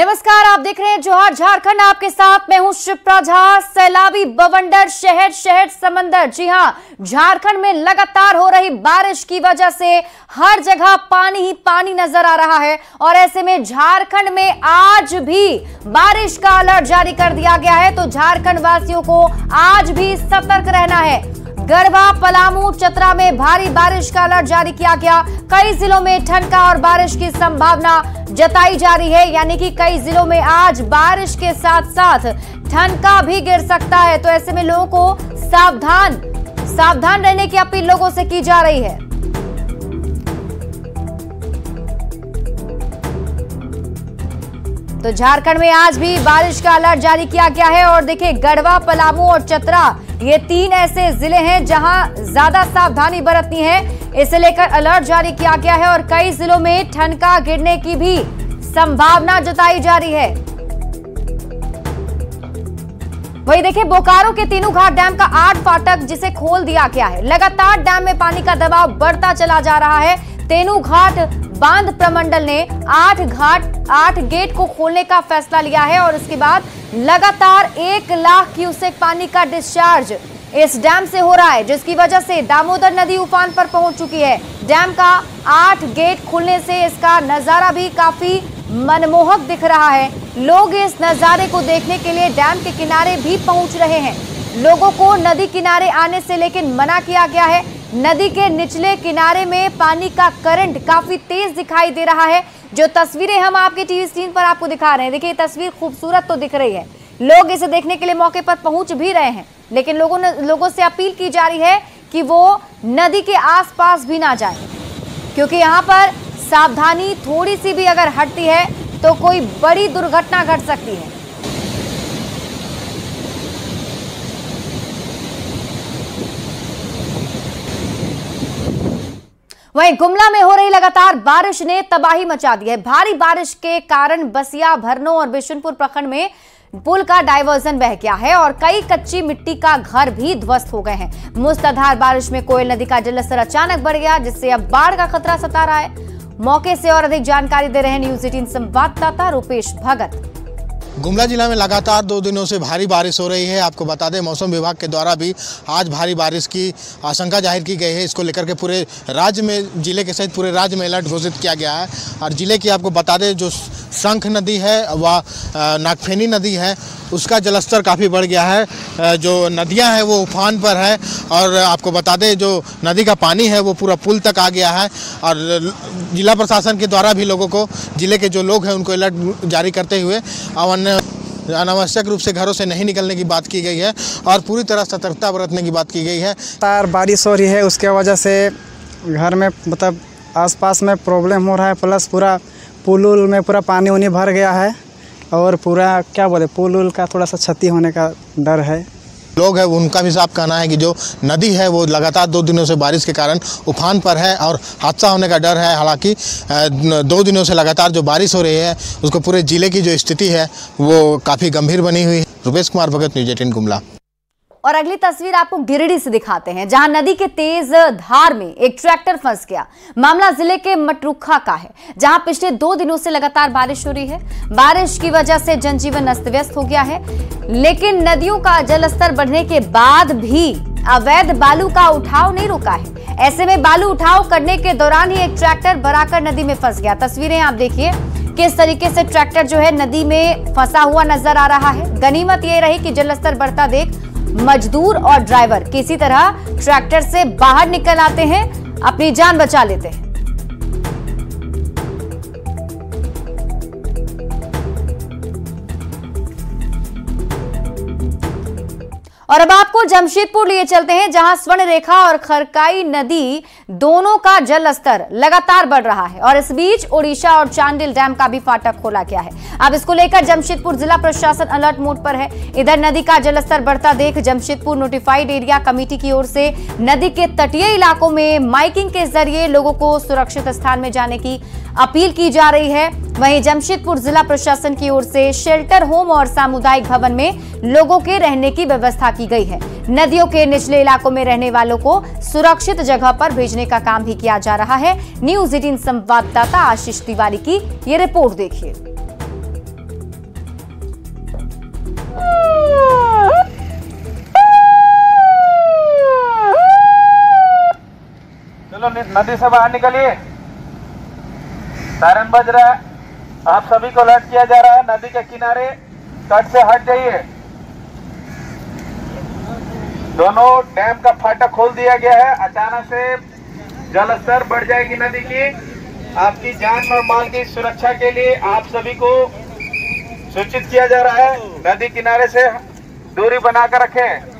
नमस्कार, आप देख रहे हैं जोहार झारखंड। आपके साथ मैं हूं शिप्रा झा। सैलाबी बवंडर शहर शहर समंदर। जी हां, झारखंड में लगातार हो रही बारिश की वजह से हर जगह पानी ही पानी नजर आ रहा है और ऐसे में झारखंड में आज भी बारिश का अलर्ट जारी कर दिया गया है। तो झारखंड वासियों को आज भी सतर्क रहना है। गढ़वा, पलामू, चतरा में भारी बारिश का अलर्ट जारी किया गया। कई जिलों में ठनका और बारिश की संभावना जताई जा रही है, यानी कि कई जिलों में आज बारिश के साथ साथ ठनका भी गिर सकता है। तो ऐसे में लोगों को सावधान रहने की अपील लोगों से की जा रही है। तो झारखंड में आज भी बारिश का अलर्ट जारी किया गया है और देखिए, गढ़वा, पलामू और चतरा ये तीन ऐसे जिले हैं जहां ज्यादा सावधानी बरतनी है। इसे लेकर अलर्ट जारी किया गया है और कई जिलों में ठनका गिरने की भी संभावना जताई जा रही है। वही देखिए, बोकारो के तीनों घाट डैम का 8 फाटक जिसे खोल दिया गया है। लगातार डैम में पानी का दबाव बढ़ता चला जा रहा है। तेनू घाट बांध प्रमंडल ने 8 गेट को खोलने का फैसला लिया है और इसके बाद लगातार 1 लाख क्यूसेक पानी का डिस्चार्ज इस डैम से हो रहा है, जिसकी वजह से दामोदर नदी उफान पर पहुंच चुकी है। डैम का 8 गेट खुलने से इसका नजारा भी काफी मनमोहक दिख रहा है। लोग इस नजारे को देखने के लिए डैम के किनारे भी पहुंच रहे हैं। लोगों को नदी किनारे आने से लेकिन मना किया गया है। नदी के निचले किनारे में पानी का करंट काफी तेज दिखाई दे रहा है। जो तस्वीरें हम आपके टीवी स्क्रीन पर आपको दिखा रहे हैं, देखिए तस्वीर खूबसूरत तो दिख रही है। लोग इसे देखने के लिए मौके पर पहुंच भी रहे हैं, लेकिन लोगों से अपील की जा रही है कि वो नदी के आसपास भी ना जाएं, क्योंकि यहाँ पर सावधानी थोड़ी सी भी अगर हटती है तो कोई बड़ी दुर्घटना घट सकती है। वहीं गुमला में हो रही लगातार बारिश ने तबाही मचा दी है। भारी बारिश के कारण बसिया, भरनो और बिशुनपुर प्रखंड में पुल का डायवर्जन बह गया है और कई कच्ची मिट्टी का घर भी ध्वस्त हो गए हैं। मूसलाधार बारिश में कोयल नदी का जलस्तर अचानक बढ़ गया, जिससे अब बाढ़ का खतरा सता रहा है। मौके से और अधिक जानकारी दे रहे हैं न्यूज 18 संवाददाता रुपेश भगत। गुमला जिला में लगातार 2 दिनों से भारी बारिश हो रही है। आपको बता दें, मौसम विभाग के द्वारा भी आज भारी बारिश की आशंका जाहिर की गई है। इसको लेकर के पूरे राज्य में, जिले के सहित पूरे राज्य में अलर्ट घोषित किया गया है। और जिले की आपको बता दें, जो शंख नदी है व नागफेनी नदी है, उसका जलस्तर काफ़ी बढ़ गया है। जो नदियां हैं वो उफान पर है और आपको बता दें, जो नदी का पानी है वो पूरा पुल तक आ गया है। और जिला प्रशासन के द्वारा भी लोगों को, जिले के जो लोग हैं उनको अलर्ट जारी करते हुए अनावश्यक रूप से घरों से नहीं निकलने की बात की गई है और पूरी तरह सतर्कता बरतने की बात की गई है। तार बारिश हो रही है, उसके वजह से घर में मतलब आसपास में प्रॉब्लम हो रहा है, प्लस पूरा पुल में पूरा पानी उनी भर गया है और पूरा क्या बोले, पुल का थोड़ा सा क्षति होने का डर है। लोग हैं उनका भी साफ कहना है कि जो नदी है वो लगातार 2 दिनों से बारिश के कारण उफान पर है और हादसा होने का डर है। हालांकि 2 दिनों से लगातार जो बारिश हो रही है उसको पूरे जिले की जो स्थिति है वो काफ़ी गंभीर बनी हुई है। रुपेश कुमार भगत, न्यूज 18 गुमला। और अगली तस्वीर आपको गिरिडीह से दिखाते हैं, जहां नदी के तेज धार में एक ट्रैक्टर फंस गया। मामला जिले के मटरुखा का है, जहां पिछले 2 दिनों से लगातार बारिश हो रही है। बारिश की वजह से जनजीवन अस्त व्यस्त हो गया है, लेकिन नदियों का जलस्तर बढ़ने के बाद भी अवैध बालू का उठाव नहीं रुका है। ऐसे में बालू उठाव करने के दौरान ही एक ट्रैक्टर बराकर नदी में फंस गया। तस्वीरें आप देखिए किस तरीके से ट्रैक्टर जो है नदी में फंसा हुआ नजर आ रहा है। गनीमत ये रही कि जलस्तर बढ़ता देख मजदूर और ड्राइवर किसी तरह ट्रैक्टर से बाहर निकल आते हैं, अपनी जान बचा लेते हैं। और अब आपको जमशेदपुर लिए चलते हैं, जहां स्वर्ण रेखा और खरकाई नदी दोनों का जल स्तर लगातार बढ़ रहा है और इस बीच ओडिशा और चांडिल डैम का भी फाटक खोला गया है। अब इसको लेकर जमशेदपुर जिला प्रशासन अलर्ट मोड पर है। इधर नदी का जलस्तर बढ़ता देख जमशेदपुर नोटिफाइड एरिया कमेटी की ओर से नदी के तटीय इलाकों में माइकिंग के जरिए लोगों को सुरक्षित स्थान में जाने की अपील की जा रही है। वहीं जमशेदपुर जिला प्रशासन की ओर से शेल्टर होम और सामुदायिक भवन में लोगों के रहने की व्यवस्था की गई है। नदियों के निचले इलाकों में रहने वालों को सुरक्षित जगह पर भेजने का काम भी किया जा रहा है। न्यूज 18 संवाददाता आशीष तिवारी की ये रिपोर्ट देखिए। चलो नदी से बाहर निकलिए। सायरन बज रहा है, आप सभी को अलर्ट किया जा रहा है। नदी के किनारे तट से हट जाइए। दोनों डैम का फाटक खोल दिया गया है। अचानक से जल स्तर बढ़ जाएगी नदी की। आपकी जान और माल की सुरक्षा के लिए आप सभी को सूचित किया जा रहा है, नदी किनारे से दूरी बनाकर रखें।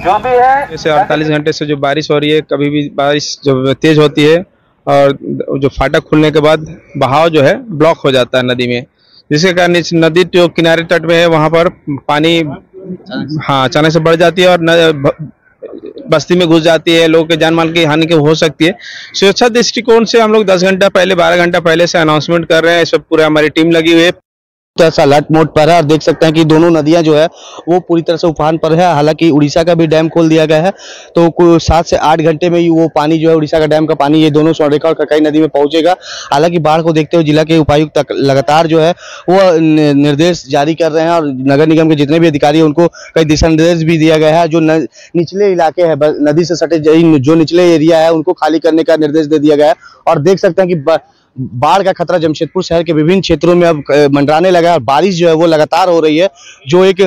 जो भी है जैसे 48 घंटे से जो बारिश हो रही है, कभी भी बारिश जो तेज होती है और जो फाटक खुलने के बाद बहाव जो है ब्लॉक हो जाता है नदी में, जिसके कारण इस नदी जो किनारे तट में है वहां पर पानी अचानक से बढ़ जाती है और बस्ती में घुस जाती है। लोगों के जान माल की हानि हो सकती है। सुरक्षा दृष्टिकोण से हम लोग 10 घंटा पहले 12 घंटा पहले से अनाउंसमेंट कर रहे हैं। इस पर पूरा हमारी टीम लगी हुई है। ऐसा अलर्ट मोड पर है और देख सकते हैं कि दोनों नदियां जो है वो पूरी तरह से उफान पर है। हालांकि उड़ीसा का भी डैम खोल दिया गया है, तो 7 से 8 घंटे में ही वो पानी जो है उड़ीसा का डैम का पानी ये दोनों स्वर्णरेखा और ककाई नदी में पहुंचेगा। हालांकि बाढ़ को देखते हुए जिला के उपायुक्त तक लगातार जो है वो निर्देश जारी कर रहे हैं और नगर निगम के जितने भी अधिकारी हैं उनको कई दिशा निर्देश भी दिया गया है। जो निचले इलाके है, नदी से सटे जो निचले एरिया है उनको खाली करने का निर्देश दे दिया गया है। और देख सकते हैं कि बाढ़ का खतरा जमशेदपुर शहर के विभिन्न क्षेत्रों में अब मंडराने लगा है और बारिश जो है वो लगातार हो रही है, जो एक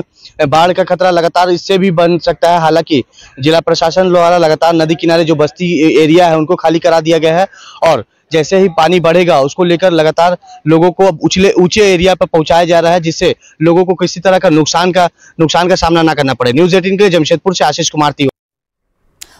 बाढ़ का खतरा लगातार इससे भी बन सकता है। हालांकि जिला प्रशासन द्वारा लगातार नदी किनारे जो बस्ती एरिया है उनको खाली करा दिया गया है और जैसे ही पानी बढ़ेगा उसको लेकर लगातार लोगों को अब ऊंचे एरिया पर पहुंचाया जा रहा है, जिससे लोगों को किसी तरह का नुकसान का सामना ना करना पड़े। न्यूज़ 18 के लिए जमशेदपुर से आशीष कुमार तिवारी।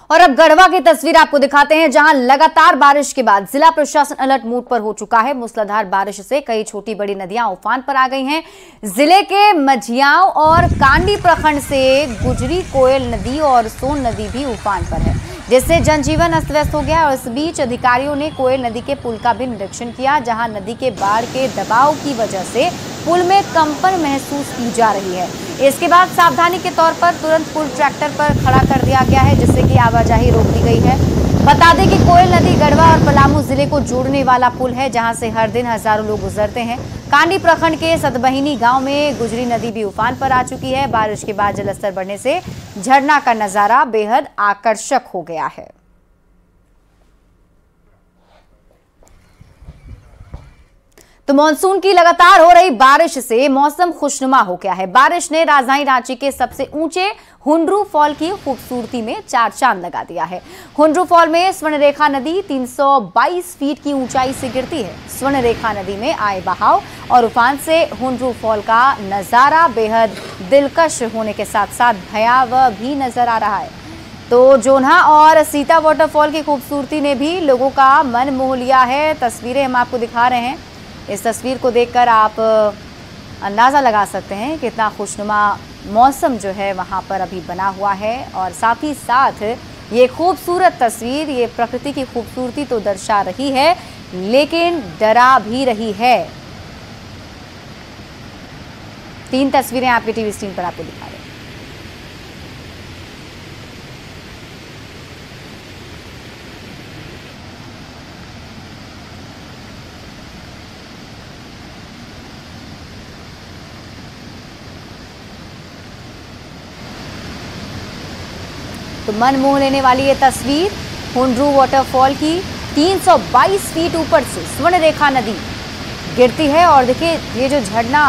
और अब गढ़वा की तस्वीर आपको दिखाते हैं, जहां लगातार बारिश के बाद जिला प्रशासन अलर्ट मोड पर हो चुका है। मूसलाधार बारिश से कई छोटी बड़ी नदियां उफान पर आ गई हैं। जिले के मझियाओं और कांडी प्रखंड से गुजरी कोयल नदी और सोन नदी भी उफान पर है, जिससे जनजीवन अस्त व्यस्त हो गया। और इस बीच अधिकारियों ने कोयल नदी के पुल का भी निरीक्षण किया, जहां नदी के बाढ़ के दबाव की वजह से पुल में कंपन महसूस की जा रही है। इसके बाद सावधानी के तौर पर तुरंत पुल ट्रैक्टर पर खड़ा कर दिया गया है, जिससे कि आवाजाही रोक दी गई है। बता दें कि कोयल नदी गढ़वा और पलामू जिले को जोड़ने वाला पुल है, जहां से हर दिन हजारों लोग गुजरते हैं। कांडी प्रखंड के सतबहिनी गांव में गुजरी नदी भी उफान पर आ चुकी है। बारिश के बाद जलस्तर बढ़ने से झरना का नजारा बेहद आकर्षक हो गया है। तो मानसून की लगातार हो रही बारिश से मौसम खुशनुमा हो गया है। बारिश ने राजधानी रांची के सबसे ऊंचे हुंड्रू फॉल की खूबसूरती में चार चांद लगा दिया है। हुंड्रू फॉल में स्वर्णरेखा नदी 322 फीट की ऊंचाई से गिरती है। स्वर्णरेखा नदी में आए बहाव और उफान से हुंड्रू फॉल का नजारा बेहद दिलकश होने के साथ साथ भयावह भी नजर आ रहा है। तो जोन्हा और सीता वाटरफॉल की खूबसूरती ने भी लोगों का मन मोह लिया है। तस्वीरें हम आपको दिखा रहे हैं। इस तस्वीर को देखकर आप अंदाज़ा लगा सकते हैं कितना खुशनुमा मौसम जो है वहाँ पर अभी बना हुआ है। और साथ ही साथ ये खूबसूरत तस्वीर, ये प्रकृति की खूबसूरती तो दर्शा रही है, लेकिन डरा भी रही है। 3 तस्वीरें आपके टीवी स्क्रीन पर आपको दिखा रहे हैं। तो मन मोह लेने वाली ये तस्वीर हुंड्रू वाटरफॉल की 322 फीट ऊपर से स्वर्णरेखा नदी गिरती है। और देखिए ये जो झरना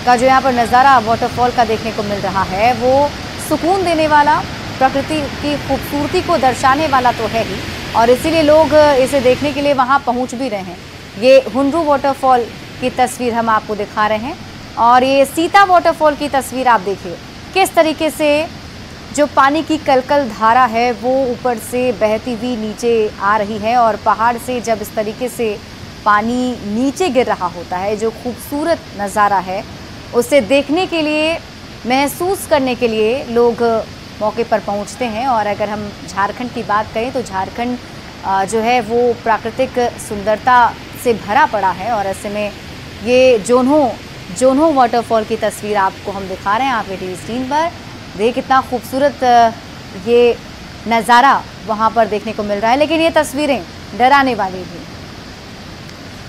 का जो यहाँ पर नज़ारा वाटरफॉल का देखने को मिल रहा है, वो सुकून देने वाला, प्रकृति की खूबसूरती को दर्शाने वाला तो है ही, और इसीलिए लोग इसे देखने के लिए वहाँ पहुँच भी रहे हैं। ये हुंड्रू वाटरफॉल की तस्वीर हम आपको दिखा रहे हैं और ये सीता वाटरफॉल की तस्वीर आप देखिए किस तरीके से जो पानी की कलकल धारा है वो ऊपर से बहती हुई नीचे आ रही है। और पहाड़ से जब इस तरीके से पानी नीचे गिर रहा होता है, जो खूबसूरत नज़ारा है उसे देखने के लिए, महसूस करने के लिए लोग मौके पर पहुंचते हैं। और अगर हम झारखंड की बात करें तो झारखंड जो है वो प्राकृतिक सुंदरता से भरा पड़ा है। और ऐसे में ये जोन्हो वाटरफॉल की तस्वीर आपको हम दिखा रहे हैं आपके टीवी स्क्रीन पर। देखिए कितना खूबसूरत ये नज़ारा वहाँ पर देखने को मिल रहा है, लेकिन ये तस्वीरें डराने वाली भी।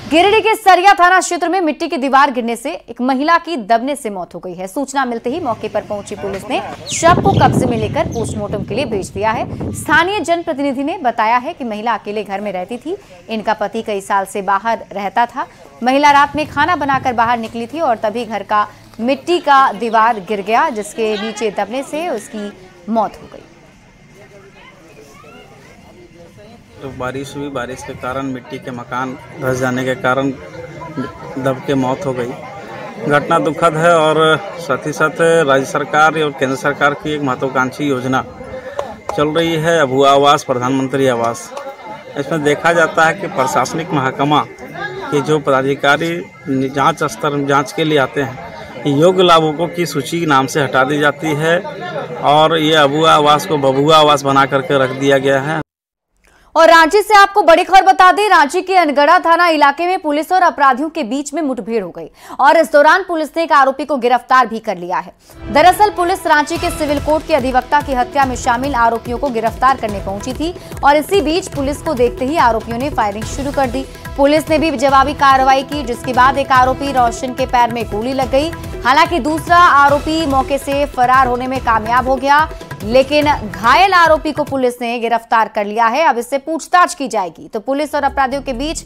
गिरिडीह के सरिया थाना क्षेत्र में मिट्टी की दीवार गिरने से एक महिला की दबने से मौत हो गई है। सूचना मिलते ही मौके पर पहुंची पुलिस ने शव को कब्जे में लेकर पोस्टमार्टम के लिए भेज दिया है। स्थानीय जनप्रतिनिधि ने बताया है कि महिला अकेले घर में रहती थी। इनका पति कई साल से बाहर रहता था। महिला रात में खाना बनाकर बाहर निकली थी और तभी घर का मिट्टी का दीवार गिर गया, जिसके नीचे दबने से उसकी मौत हो गई। तो बारिश हुई, बारिश के कारण मिट्टी के मकान धंस जाने के कारण दब के मौत हो गई। घटना दुखद है और साथ ही साथ राज्य सरकार और केंद्र सरकार की एक महत्वाकांक्षी योजना चल रही है, अभुआ आवास, प्रधानमंत्री आवास। इसमें देखा जाता है कि प्रशासनिक महकमा के जो पदाधिकारी जांच स्तर जांच के लिए आते हैं, योग्य लाभुकों की सूची नाम से हटा दी जाती है और ये अभुआ आवास को बबुआ आवास बना करके रख दिया गया है। और रांची से आपको बड़ी खबर बता दें, रांची के अनगढ़ा थाना इलाके में पुलिस और अपराधियों के बीच में मुठभेड़ हो गई और इस दौरान पुलिस ने एक आरोपी को गिरफ्तार भी कर लिया है। दरअसल पुलिस रांची के सिविल कोर्ट के अधिवक्ता की हत्या में शामिल आरोपियों को गिरफ्तार करने पहुंची थी और इसी बीच पुलिस को देखते ही आरोपियों ने फायरिंग शुरू कर दी। पुलिस ने भी जवाबी कार्रवाई की, जिसके बाद एक आरोपी रोशन के पैर में गोली लग गई। हालांकि दूसरा आरोपी मौके से फरार होने में कामयाब हो गया, लेकिन घायल आरोपी को पुलिस ने गिरफ्तार कर लिया है। अब इससे पूछताछ की जाएगी। तो पुलिस और अपराधियों के बीच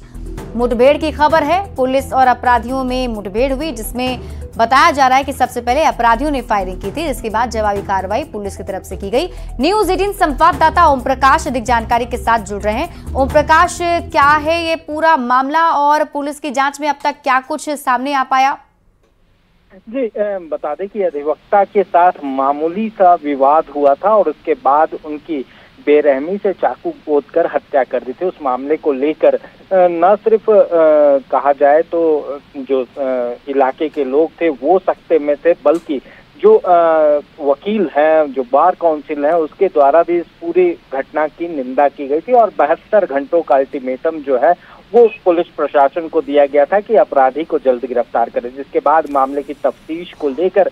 मुठभेड़ की खबर है। पुलिस और अपराधियों में मुठभेड़ हुई, जिसमें बताया जा रहा है कि सबसे पहले अपराधियों ने फायरिंग की थी, जिसके बाद जवाबी कार्रवाई पुलिस की तरफ से की गई। न्यूज़ 18 संवाददाता ओम प्रकाश अधिक जानकारी के साथ जुड़ रहे हैं। ओम प्रकाश, क्या है ये पूरा मामला और पुलिस की जांच में अब तक क्या कुछ सामने आ पाया? जी, बता दें कि अधिवक्ता के साथ मामूली सा विवाद हुआ था और उसके बाद उनकी बेरहमी से चाकू गोदकर हत्या कर दी थी। उस मामले को लेकर न सिर्फ कहा जाए तो जो इलाके के लोग थे वो सख्ते में थे, बल्कि जो वकील हैं, जो बार काउंसिल है, उसके द्वारा भी इस पूरी घटना की निंदा की गई थी और 72 घंटों का अल्टीमेटम जो है वो पुलिस प्रशासन को दिया गया था कि अपराधी को जल्द गिरफ्तार करें। जिसके बाद मामले की तफ्तीश को लेकर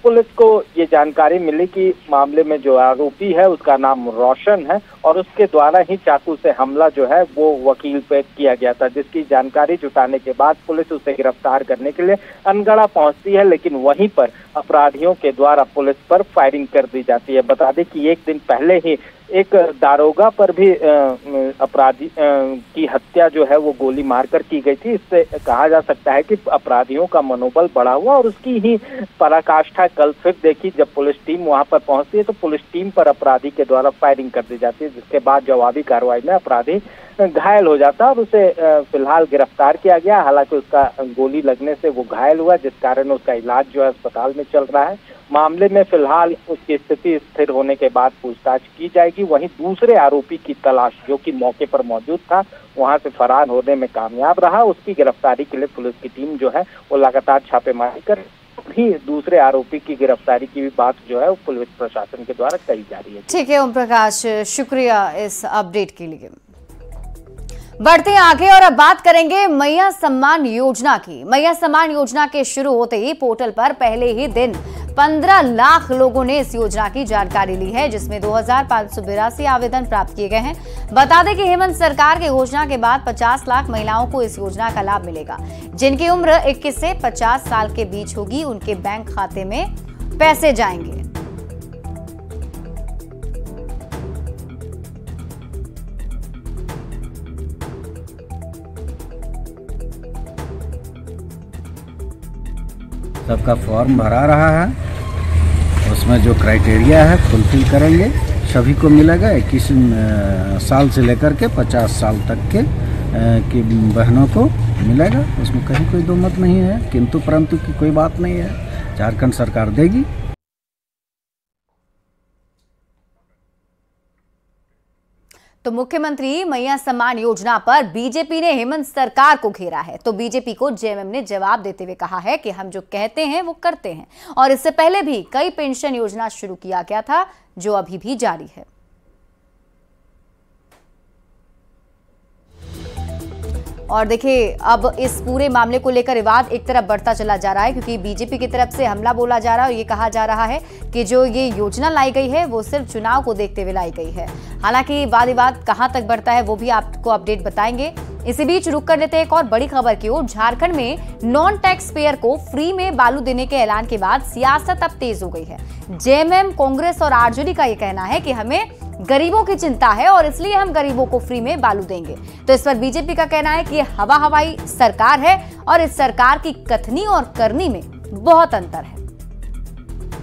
पुलिस को ये जानकारी मिली कि मामले में जो आरोपी है उसका नाम रोशन है और उसके द्वारा ही चाकू से हमला जो है वो वकील पे किया गया था, जिसकी जानकारी जुटाने के बाद पुलिस उसे गिरफ्तार करने के लिए अनगढ़ा पहुंचती है, लेकिन वहीं पर अपराधियों के द्वारा पुलिस पर फायरिंग कर दी जाती है। बता दें कि एक दिन पहले ही एक दारोगा पर भी अपराधी की हत्या जो है वो गोली मारकर की गई थी। इससे कहा जा सकता है कि अपराधियों का मनोबल बढ़ा हुआ और उसकी ही पराकाष्ठा कल फिर देखी जब पुलिस टीम वहां पर पहुंचती है तो पुलिस टीम पर अपराधी के द्वारा फायरिंग कर दी जाती है, जिसके बाद जवाबी कार्रवाई में अपराधी घायल हो जाता है और उसे फिलहाल गिरफ्तार किया गया। हालांकि उसका गोली लगने से वो घायल हुआ, जिस कारण उसका इलाज जो है अस्पताल में चल रहा है। मामले में फिलहाल उसकी स्थिति स्थिर होने के बाद पूछताछ की जाएगी। वहीं दूसरे आरोपी की तलाश, जो कि मौके पर मौजूद था, वहां से फरार होने में कामयाब रहा, उसकी गिरफ्तारी के लिए पुलिस की टीम जो है वो लगातार छापेमारी कर भी दूसरे आरोपी की गिरफ्तारी की भी बात जो है वो पुलिस प्रशासन के द्वारा कही जा रही है। ठीक है ओम प्रकाश, शुक्रिया इस अपडेट के लिए। बढ़ते हैं आगे और अब बात करेंगे मैया सम्मान योजना की। मैया सम्मान योजना के शुरू होते ही पोर्टल पर पहले ही दिन 15 लाख लोगों ने इस योजना की जानकारी ली है, जिसमें 2582 आवेदन प्राप्त किए गए हैं। बता दें कि हेमंत सरकार की घोषणा के बाद 50 लाख महिलाओं को इस योजना का लाभ मिलेगा। जिनकी उम्र 21 से 50 साल के बीच होगी, उनके बैंक खाते में पैसे जाएंगे। सबका फॉर्म भरा रहा है, उसमें जो क्राइटेरिया है फुलफिल करेंगे, सभी को मिलेगा। 21 साल से लेकर के 50 साल तक के की बहनों को मिलेगा। उसमें कहीं कोई दो मत नहीं है, किंतु परंतु की कोई बात नहीं है, झारखंड सरकार देगी। तो मुख्यमंत्री मैया सम्मान योजना पर बीजेपी ने हेमंत सरकार को घेरा है। तो बीजेपी को जेएमएम ने जवाब देते हुए कहा है कि हम जो कहते हैं वो करते हैं और इससे पहले भी कई पेंशन योजना शुरू किया गया था जो अभी भी जारी है। और देखिए अब इस पूरे मामले को लेकर विवाद एक तरफ बढ़ता चला जा रहा है, क्योंकि बीजेपी की तरफ से हमला बोला जा रहा है और ये कहा जा रहा है कि जो ये योजना लाई गई है वो सिर्फ चुनाव को देखते हुए लाई गई है। हालांकि वाद विवाद कहां तक बढ़ता है वो भी आपको अपडेट बताएंगे। इसी बीच रुक कर लेते हैं एक और बड़ी खबर की ओर। झारखंड में नॉन टैक्स पेयर को फ्री में बालू देने के ऐलान के बाद सियासत अब तेज हो गई है। जेएमएम, कांग्रेस और आरजेडी का ये कहना है कि हमें गरीबों की चिंता है और इसलिए हम गरीबों को फ्री में बालू देंगे। तो इस पर बीजेपी का कहना है कि हवा हवाई सरकार है और इस सरकार की कथनी और करनी में बहुत अंतर है।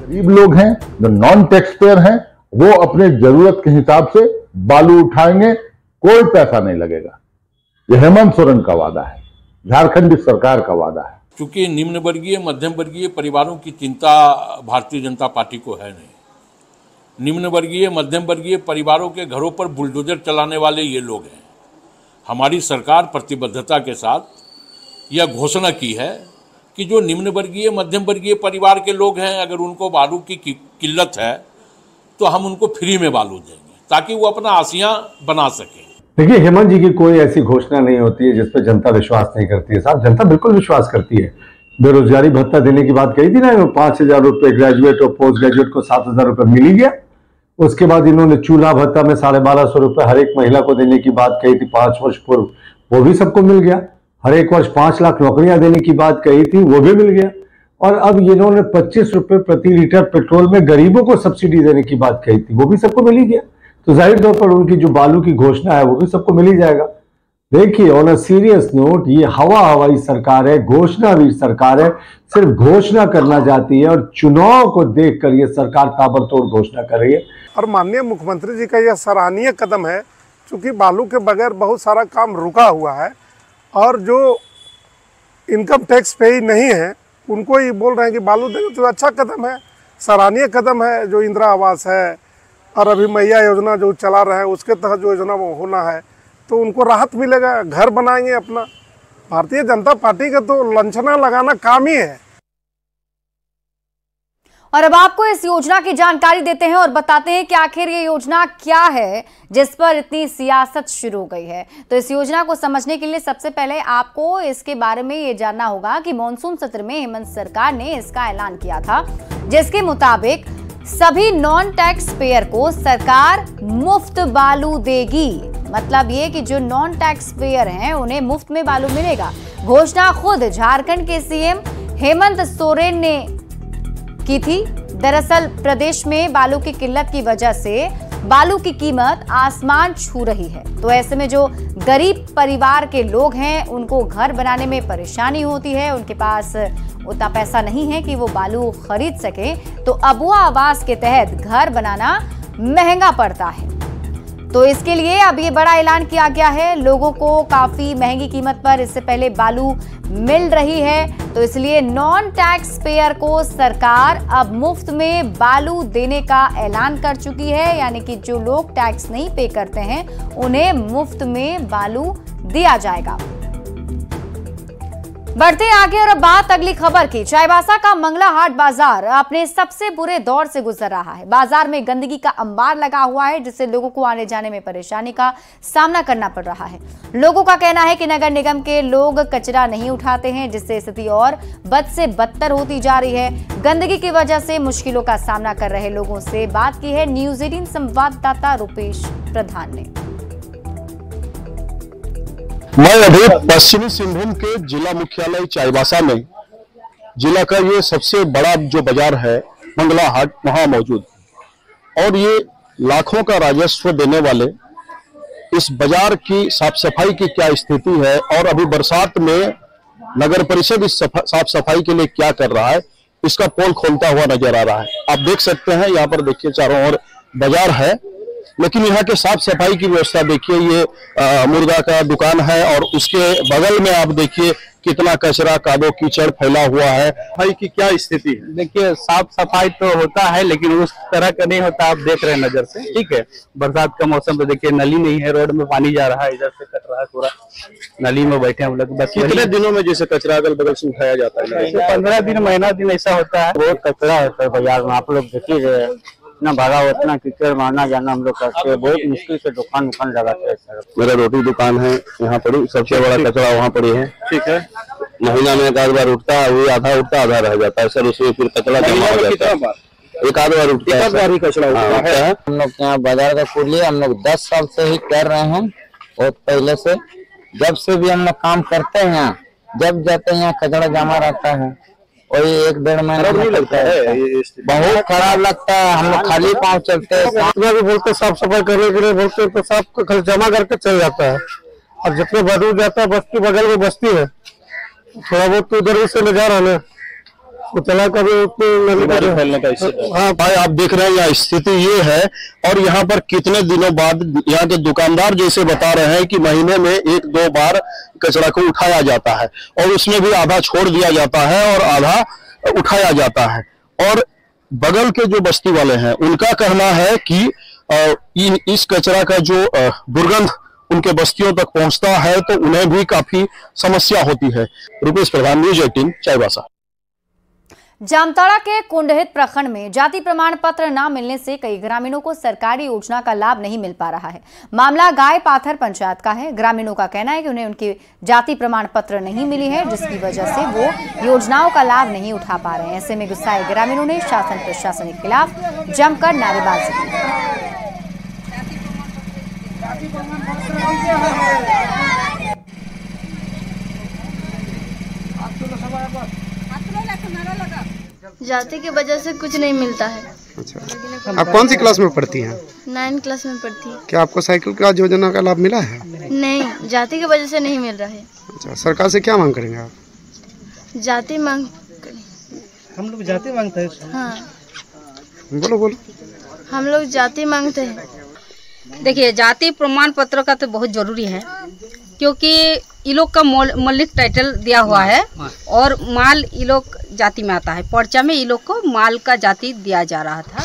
गरीब लोग हैं, जो नॉन टैक्स पेयर हैं, वो अपने जरूरत के हिसाब से बालू उठाएंगे, कोई पैसा नहीं लगेगा। यह हेमंत सोरेन का वादा है, झारखंड सरकार का वादा है। क्योंकि निम्न वर्गीय मध्यम वर्गीय परिवारों की चिंता भारतीय जनता पार्टी को है नहीं। निम्न वर्गीय मध्यम वर्गीय परिवारों के घरों पर बुलडोजर चलाने वाले ये लोग हैं। हमारी सरकार प्रतिबद्धता के साथ यह घोषणा की है कि जो निम्न वर्गीय मध्यम वर्गीय परिवार के लोग हैं, अगर उनको बालू की किल्लत है तो हम उनको फ्री में बालू देंगे ताकि वो अपना आसियां बना सकें। देखिए, हेमंत जी की कोई ऐसी घोषणा नहीं होती है जिस पर जनता विश्वास नहीं करती है। साहब, जनता बिल्कुल विश्वास करती है। बेरोजगारी भत्ता देने की बात कही थी ना, 5,000 रुपये ग्रेजुएट और पोस्ट ग्रेजुएट को 7,000 रुपये मिल ही गया। उसके बाद इन्होंने चूल्हा भत्ता में 1250 रुपये हर एक महिला को देने की बात कही थी 5 वर्ष पूर्व, वो भी सबको मिल गया। हर एक वर्ष 5 लाख नौकरियां देने की बात कही थी, वो भी मिल गया। और अब इन्होंने 25 रुपये प्रति लीटर पेट्रोल में गरीबों को सब्सिडी देने की बात कही थी, वो भी सबको मिल ही गया। तो जाहिर तौर पर उनकी जो बालू की घोषणा है वो भी सबको मिल ही जाएगा। देखिए, ऑन अ सीरियस नोट, ये हवा हवाई सरकार है, घोषणा भी सरकार है, सिर्फ घोषणा करना चाहती है और चुनाव को देखकर ये सरकार ताबड़तोड़ घोषणा कर रही है। और माननीय मुख्यमंत्री जी का यह सराहनीय कदम है, क्योंकि बालू के बगैर बहुत सारा काम रुका हुआ है और जो इनकम टैक्स पे ही नहीं है उनको ही बोल रहे हैं कि बालू देंगे, तो अच्छा कदम है, सराहनीय कदम है। जो इंदिरा आवास है और अभी मैया योजना जो चला रहे हैं उसके तहत जो योजना वो होना है तो उनको राहत मिलेगा, घर बनाएंगे अपना। भारतीय जनता पार्टी का तो लांछना लगाना काम ही है। और अब आपको इस योजना की जानकारी देते हैं और बताते हैं कि आखिर ये योजना क्या है जिस पर इतनी सियासत शुरू हो गई है। तो इस योजना को समझने के लिए सबसे पहले आपको इसके बारे में ये जानना होगा कि मॉनसून सत्र में हेमंत सरकार ने इसका ऐलान किया था, जिसके मुताबिक सभी नॉन टैक्स पेयर को सरकार मुफ्त बालू देगी। मतलब ये कि जो नॉन टैक्स पेयर हैं उन्हें मुफ्त में बालू मिलेगा। घोषणा खुद झारखंड के सीएम हेमंत सोरेन ने की थी। दरअसल प्रदेश में बालू की किल्लत की वजह से बालू की कीमत आसमान छू रही है। तो ऐसे में जो गरीब परिवार के लोग हैं उनको घर बनाने में परेशानी होती है, उनके पास उतना पैसा नहीं है कि वो बालू खरीद सके। तो अबुआ आवास के तहत घर बनाना महंगा पड़ता है। तो इसके लिए अब ये बड़ा ऐलान किया गया है। लोगों को काफी महंगी कीमत पर इससे पहले बालू मिल रही है, तो इसलिए नॉन टैक्स पेयर को सरकार अब मुफ्त में बालू देने का ऐलान कर चुकी है। यानी कि जो लोग टैक्स नहीं पे करते हैं उन्हें मुफ्त में बालू दिया जाएगा। बढ़ते आगे और अब बात अगली खबर की। चाईबासा का मंगला हाट बाजार अपने सबसे बुरे दौर से गुजर रहा है। बाजार में गंदगी का अंबार लगा हुआ है, जिससे लोगों को आने जाने में परेशानी का सामना करना पड़ रहा है। लोगों का कहना है कि नगर निगम के लोग कचरा नहीं उठाते हैं, जिससे स्थिति और बद से बदतर होती जा रही है। गंदगी की वजह से मुश्किलों का सामना कर रहे लोगों से बात की है न्यूज़ 18 संवाददाता रुपेश प्रधान ने। मैं अभी पश्चिमी सिंहभूम के जिला मुख्यालय चाईबासा में जिला का ये सबसे बड़ा जो बाजार है मंगला हाट वहां मौजूद, और ये लाखों का राजस्व देने वाले इस बाजार की साफ सफाई की क्या स्थिति है और अभी बरसात में नगर परिषद इस साफ सफाई के लिए क्या कर रहा है, इसका पोल खोलता हुआ नजर आ रहा है। आप देख सकते हैं यहाँ पर देखिए चारों ओर बाजार है, लेकिन यहाँ के साफ सफाई की व्यवस्था देखिए। ये मुर्गा का दुकान है और उसके बगल में आप देखिए कितना कचरा कादो कीचड़ फैला हुआ है। सफाई की क्या स्थिति है? देखिए, साफ सफाई तो होता है लेकिन उस तरह का नहीं होता। आप देख रहे हैं नजर से, ठीक है। बरसात का मौसम तो देखिए नली नहीं है, रोड में पानी जा रहा है, इधर से कट रहा है पूरा। नली में बैठे हम लोग। बस कितने दिनों में जैसे कचरा अगल बगल से उठाया जाता है? 15 दिन महीना दिन ऐसा होता है। बहुत कचरा होता है बाजार में, आप लोग देखिए इतना भरा उतना कीचड़ मारना जाना हम लोग करते हैं, बहुत मुश्किल से दुकान लगाते हैं। मेरा रोटी दुकान है यहाँ पर, सबसे बड़ा कचरा वहाँ पड़ी है, ठीक है। महीना में एक आध बार उठता है, वो आधा उठता आधा रह जाता है सर, उसमें फिर कचरा जमा हो जाता है। एक आध बार उठता है, एक बार ही कचरा उठता है। हम लोग यहाँ बाजार का कुली हम लोग 10 साल से ही कर रहे हैं, बहुत पहले से। जब से भी हम लोग काम करते हैं यहाँ, जब जाते हैं यहाँ कचरा जमा रहता है, और ये 1-1.5 महीना नहीं लगता है, बहुत खराब लगता है। हम लोग खाली पाँव चलते हैं। भी बोलते साफ सफाई करने के लिए बोलते तो साफ जमा करके चल जाता है, और जितने बदल जाता है बस्ती बगल में बस्ती है, थोड़ा बहुत तो उधर से ले जा रहा है तो चला कभी फैलने का। हाँ भाई, आप देख रहे हैं यहाँ स्थिति ये है। और यहाँ पर कितने दिनों बाद यहाँ के दुकानदार जैसे बता रहे हैं कि महीने में 1-2 बार कचरा को उठाया जाता है, और उसमें भी आधा छोड़ दिया जाता है और आधा उठाया जाता है। और बगल के जो बस्ती वाले हैं उनका कहना है कि इस कचरा का जो दुर्गंध उनके बस्तियों तक पहुंचता है तो उन्हें भी काफी समस्या होती है। रुपेश प्रधान, न्यूज़ 18, चाईबासा। जामताड़ा के कुंडहित प्रखंड में जाति प्रमाण पत्र न मिलने से कई ग्रामीणों को सरकारी योजना का लाभ नहीं मिल पा रहा है। मामला गाय पाथर पंचायत का है। ग्रामीणों का कहना है कि उन्हें उनकी जाति प्रमाण पत्र नहीं मिली है, जिसकी वजह से वो योजनाओं का लाभ नहीं उठा पा रहे हैं। ऐसे में गुस्साए ग्रामीणों ने शासन प्रशासन के खिलाफ जमकर नारेबाजी की। जाति की वजह से कुछ नहीं मिलता है। अच्छा, आप कौन सी क्लास में पढ़ती हैं? 9 क्लास में पढ़ती है। क्या आपको साइकिल का योजना का लाभ मिला है? नहीं, जाति की वजह से नहीं मिल रहा है। अच्छा, सरकार से क्या मांग करेंगे आप? जाति मांग। हम लोग जाति मांगते हैं। हाँ, बोलो। हम लोग जाति मांगते हैं। देखिए, जाति प्रमाण पत्र का तो बहुत जरूरी है, क्योंकि ये लोग का मौलिक टाइटल दिया हुआ है और माल ये लोग जाति में आता है। पर्चा में ये लोग को माल का जाति दिया जा रहा था,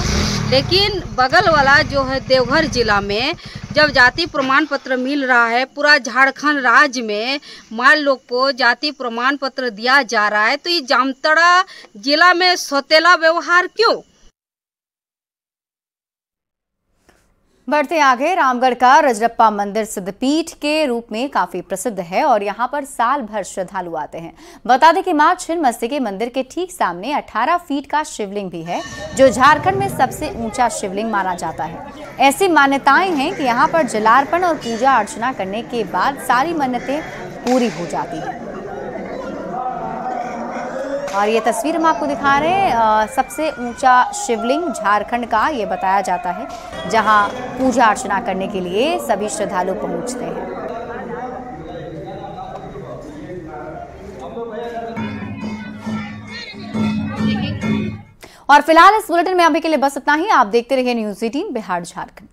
लेकिन बगल वाला जो है देवघर जिला में जब जाति प्रमाण पत्र मिल रहा है, पूरा झारखंड राज्य में माल लोग को जाति प्रमाण पत्र दिया जा रहा है, तो ये जामताड़ा जिला में सौतेला व्यवहार क्यों? बढ़ते आगे, रामगढ़ का रजरप्पा मंदिर सिद्धपीठ के रूप में काफी प्रसिद्ध है और यहाँ पर साल भर श्रद्धालु आते हैं। बता दें कि मां छिन्नमस्तिके मंदिर के ठीक सामने 18 फीट का शिवलिंग भी है, जो झारखंड में सबसे ऊंचा शिवलिंग माना जाता है। ऐसी मान्यताएं हैं कि यहाँ पर जलार्पण और पूजा अर्चना करने के बाद सारी मन्नतें पूरी हो जाती हैं। और ये तस्वीर हम आपको दिखा रहे हैं, सबसे ऊंचा शिवलिंग झारखंड का ये बताया जाता है, जहां पूजा अर्चना करने के लिए सभी श्रद्धालु पहुंचते हैं। और फिलहाल इस बुलेटिन में अभी के लिए बस इतना ही। आप देखते रहिए न्यूज़ 18 बिहार झारखंड।